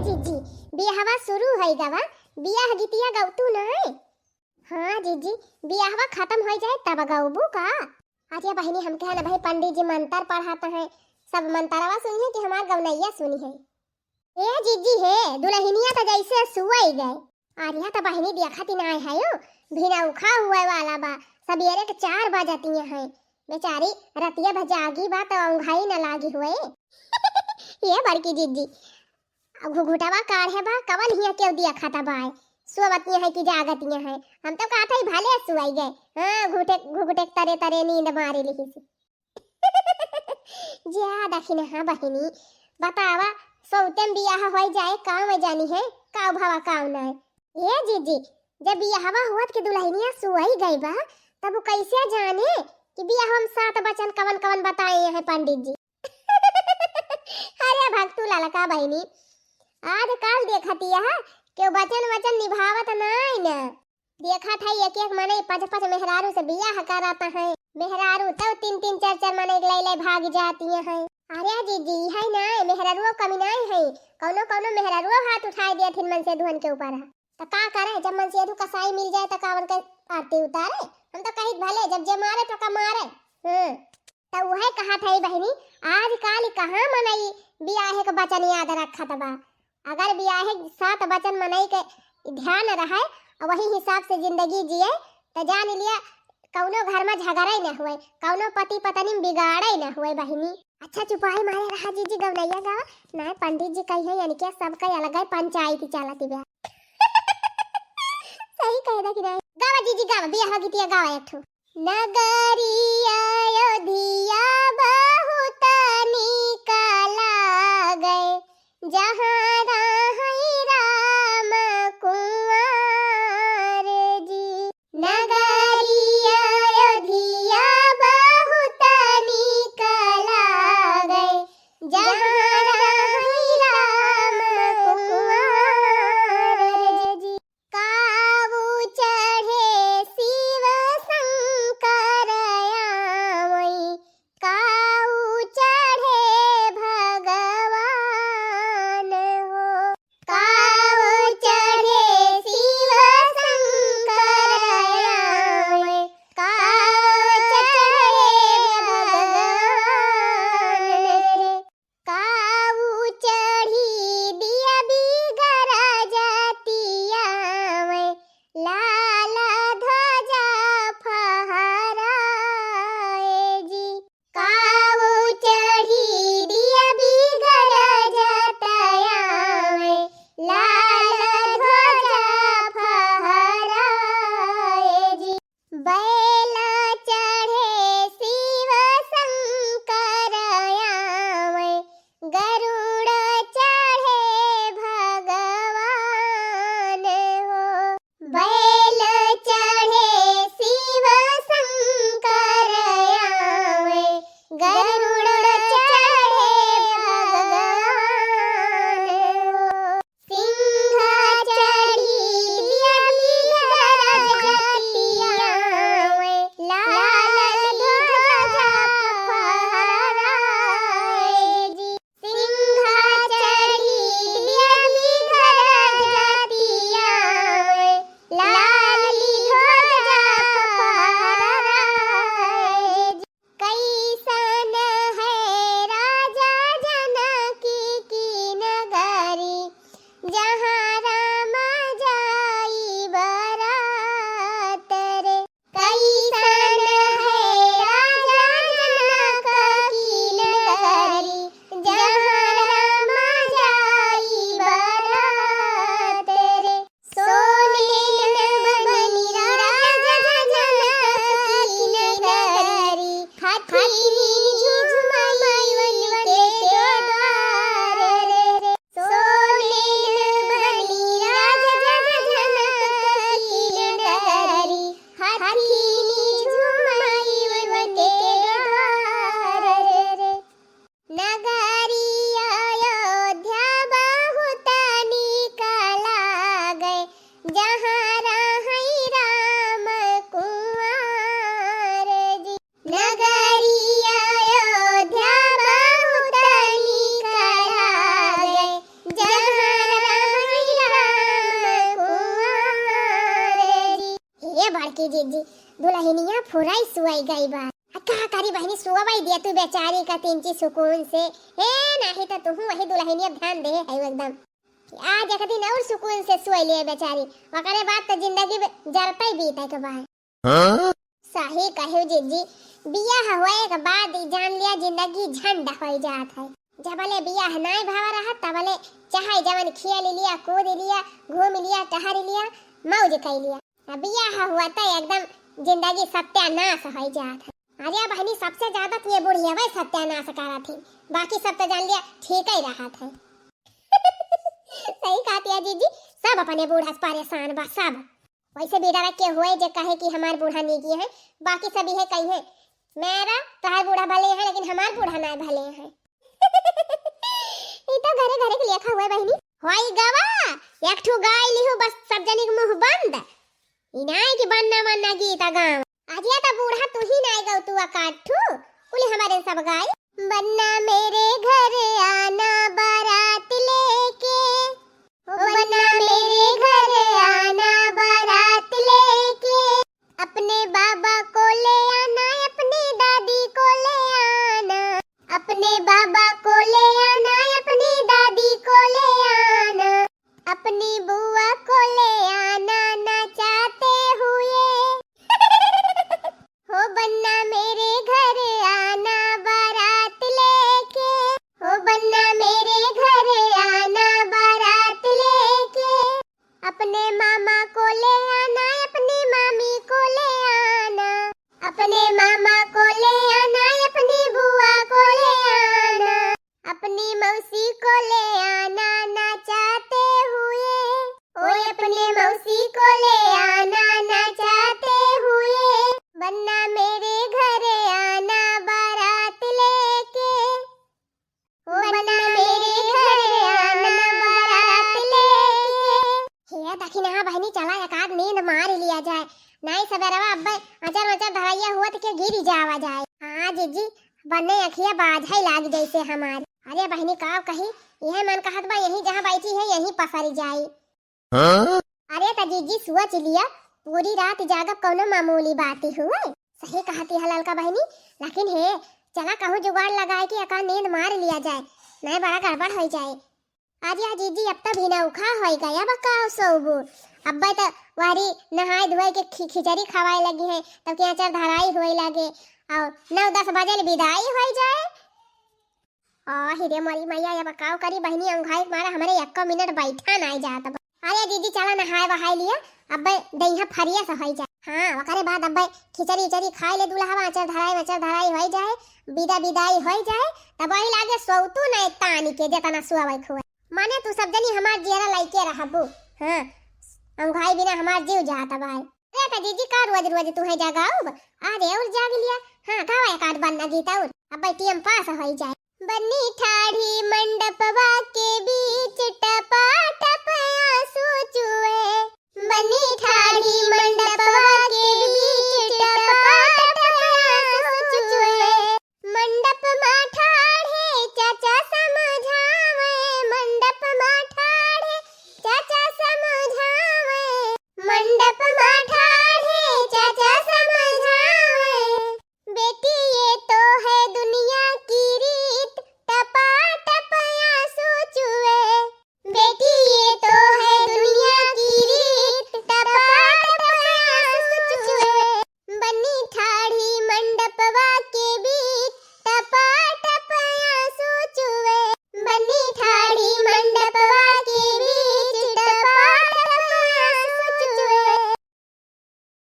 जीजी बियाहवा शुरू है गवा बियाह गीतिया गौतू नहीं। हाँ जीजी बियाहवा खत्म हो जाए तब गौबू का। आज ये बहनी हम कहे ना भाई पंडित जी मंत्र पढ़ाते हैं सब मंत्रवा सुनी है कि हमार गवनैया सुनी है। ए जीजी है दुल्हनिया तो जैसे सुई गए और यहाँ तो बहनी देखा ती ना है यो भिना उखा हुए वाला बा सबेरे के 4 बजती है बेचारी रतिया भजागी बा तो उंघाई न लागी हुए। ये बड़की जीजी घुघुटावा काढ़े बा कवन हिया केव दिया खाता बा सुवतिया है कि जागतिया है हम तो काठा ही भाले सुई गए। हां घुटे घुघुटे तरे तरे नींद मारी लिही से। जा दखिन हां बहिनी बतावा सौतेम बियाह होई जाए काम में जानी है काव भावा काव ना। ये जीजी जब बियाहवा हुआ के दुल्हनिया सुई गई बा तब कैसे जाने कि बियाह हम 7 बचन कवन कवन बताए हैं पंडित जी। अरे भक्तू लाला का बहिनी आज काल देखती है कि वचन वचन निभावत नहीं न देखा था एक एक मने 5-5 मेहरारू से बियाह कराता है मेहरारू तो 3-3 4-4 मने ले भाग जाती है। अरे जीजी है ना मेहरारू कमी नहीं है कौनो कौनो मेहरारू हाथ उठाए दिया थिन मन से दुहन के ऊपर तो का करे जब मन से कसाई मिल जाए तो कावन के आरती उतारे हम तो कहित भले जब जे मारे तो का मारे। तो वह कहा था बहनी आज काल कहां मनई बियाह के वचन याद रखत बा अगर बियाह 7 वचन मनई के ध्यान रहे और वही हिसाब से जिंदगी जिए तो जान लिया कौनो घर में झगड़ा ही न हुए कौनो पति पत्नी में बिगाड़े ही न हुए बहनी। अच्छा चुपाई मारे रहा जीजी गवनैया गावा ना पंडित जी कही है यानी क्या सबका अलग है पंचायती चलती बा। सही कह दा कि नहीं गावा जीजी गावा बियाह गीतिया गावा एक ठो। नगरी अयोध्या बहुत निकला गए जहाँ राम कुंवर जी। नगरी अयोध्या बहुत निकला गए जहाँ राम कुंवर जी। काबू चढ़े शिव शंकर आमई काऊ चढ़े भगवान हो काऊ चढ़े शिव शंकर आमई काऊ चढ़े भगवान रे काऊ चढ़ी दिया बिगर जातिया में लाल ध्वजा फहराए जी। काऊ चढ़ी दिया बिगर जातिया में लाल ध्वजा फहराए जी। बैल चढ़े शिव शंकर आमई गरुड़ चढ़े भगवान हो बैल चढ़े शिव शंकर आमई गरुड़ चढ़े भगवान हो सिंह चढ़ी दिया बिगर जातिया में लाल ध्वजा फहराए जी। सिंह चढ़ी दिया बिगर जातिया में लाल ध्वजा फहराए जी। कैसन है राजा जनकी की नगरी जहाँ राम जाई बरात रे। कैसन है राजा जनक की नगरी जहाँ राम जाई बरात रे। सोने बनी राजा जनक की नगरी हाथी झुमई वन के द्वार रे। सोने कही जीजी दुल्हनिया फुराई सुई गई बा का करी बहनी सुवाई दिया तू बेचारी का तिंची सुकून से हे नहीं तो तू वही दुल्हनिया ध्यान दे है एकदम आज एक दिन और सुकून से सोई ले बेचारी वकरे बाद तो जिंदगी जरते बीते के बाद सही कहो जीजी बियाह होए के बाद जान लिया जिंदगी झंड हो जात है जबले बियाह नहीं भावा रहा तबले चाहे जवन खेल लिया कूद लिया घूम लिया टहर लिया मौज कर लिया अब बियाह हुआ तो एकदम जिंदगी सत्यानाश हो जात है अरे बहनी सबसे ज्यादा तो ये बुढ़िया भाई सत्यानाश करा थी बाकी सब तो जान लिया ठीक ही रहा था सही कहती है जीजी सब अपने बूढ़ा से परेशान बा सब वैसे बेटा के हुए जो कहे कि हमार बूढ़ा नहीं है बाकी सभी है कहीं है मेरा तहार बूढ़ा भले है लेकिन हमार बूढ़ा ना भले है ये तो घरे घरे के लेखा हुआ बहनी होई गवा एक ठो गाय लिहु बस सब जनी के मुंह बंद इनाय की बनना मनना गीता गाँव आज या तो बूढ़ा तू ही नाय गौ तू काठू बोले हमारे सब गाय बनना मेरे घर आना बारात लेके बनना मेरे घर आना बारात लेके अपने बाबा को ले आना अपनी दादी को ले आना अपने बाबा को ले आना अपनी दादी को ले आना अपनी बुआ को ले आना नचाते हुए हो बनना मेरे घर आना बारात लेके हो बनना मेरे घर आना बारात लेके अपने मामा को ले आना अपनी मामी को ले आना अपने मामा को ले आना अपनी बुआ को ले आना अपनी मौसी को ले आना नचाते हुए ओए अपने मौसी को ले आना नचाते हुए बनना मेरे घर आना बारात लेके बनना मेरे घर आना बारात लेके हे दखिना बहनी चला एकाद नींद मार लिया जाए नहीं सवेरवा अब्बे अचर मचर धरैया हुआ तो के गिर जावा जाए हाँ जीजी बने अखिया बाझाई लाग जैसे हमारी अरे बहनी का कही यह मन कहत बा यही जहाँ बैठी है यही पसर जाई अरे त जीजी सोच लिया पूरी रात जागब कौनो मामूली बात हुए सही कहती है ललका बहनी लेकिन हे चला कहूँ जुगाड़ लगाए कि अका नींद मार लिया जाए नहीं बड़ा गड़बड़ हो जाए आज या जीजी अब तक भी नौखा हो गया बका सोबू अब्बा तो वारी नहाए धोए के खिचड़ी खवाए लगी है तब के अचार धराई हुए लगे और 9-10 बजे विदाई हो जाए हिरे मरी मैया या बकाव करी बहनी अंघाई मारा हमारे 1 मिनट बैठा नहीं जाता अरे दीदी चला नहाए बहाए लिया अब दहिया फरिया से हो जाए हाँ वकरे बाद अब खिचड़ी उचड़ी खाए ले दूल्हा अचर धराई हो जाए विदाई हो जाए तब वही लागे सोतू नहीं तानी के जेतना सुआवे खुए माने तू सब जनी हमार जेरा लाइके रहबू हां अंघाई बिना हमार जीव जाता भाई अरे त दीदी का रोज रोज तू है जगाओ अरे और जाग लिया हां गावा एक आध बनना गीता और अब टीएम पास हो जाए बन्नी ठाड़ी मंडपवा के बीच टपा टप आंसू चुए बन्नी ठाड़ी मंडपवा के बीच टपा टप आंसू चुए मंडप मा ठाड़े चाचा समझावे मंडप मा ठाड़े चाचा समझावे मंडप मा ठाड़े चाचा समझावे बेटी ये तो है दुनिया की रीत टपा टप आंसू चुए बेटी ये तो है दुनिया की रीत टपा टप आंसू चुए बन्नी ठाड़ी मंडपवा